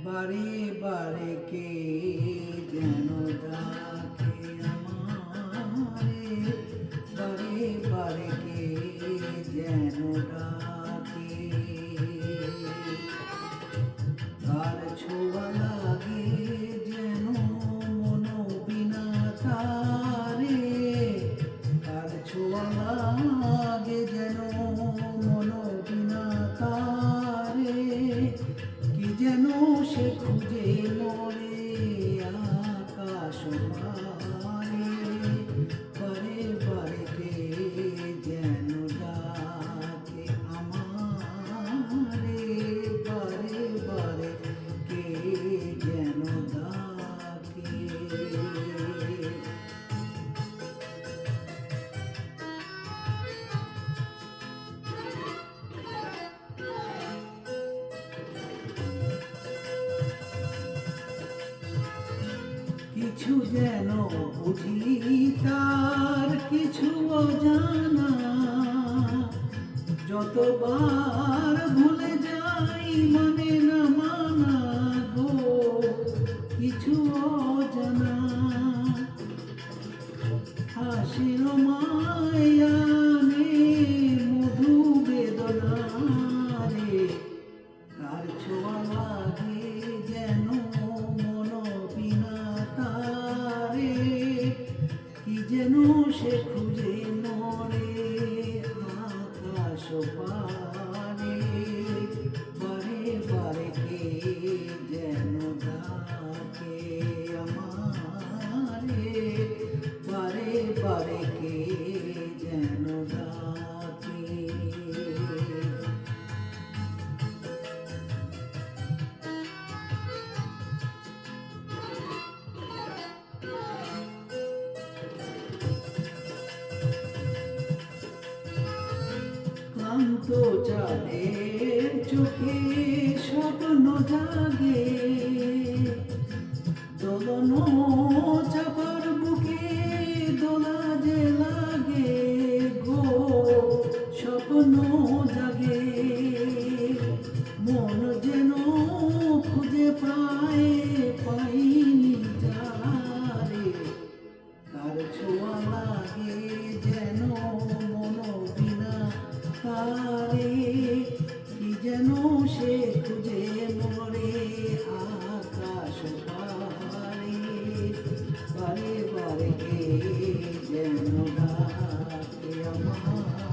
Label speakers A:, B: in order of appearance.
A: বারে বারে কে যেন ডাকে আমারে, বারে বারে কে যেন ডাকে। তার ছোঁয়া লাগে যেন মন বিনা তারে, তার ছোঁয়া লাগে যেন মন বিনা তারে। কি যেন সে খুঁজে মরে আকাশ পারে, বারে বারে কে যেন ডাকে আমারে, বারে বারে কে যেন ডাকে। কিছু যেন বুঝি তার কিছু অজানা, যতবার ভুলে যাই মানে না মানা গো, কিছু অজানা। হাসির মায়ানে মধু বেদনা রে, তার ছোঁয়া লাগে যেন মন বিনা তারে। কি যেন সে খুঁজে মরে আকাশ পারে, বারে বারে কে যেন ডাকে আমারে, বারে বারে কে যেন ডাকে। ক্লান্ত চাঁদের চোখে স্বপ্ন জাগে, দোলন চাপার বুকে দোলা যে লাগে গো, স্বপ্ন জাগে। মন যেন খুঁজে পায় পাইনি যারে, তার ছোঁয়া লাগে যেন মন বিনা তারে। কি যেন সে খুঁজে মরে আকাশ পারে, বারে বারে কে যেন ডাকে আমার।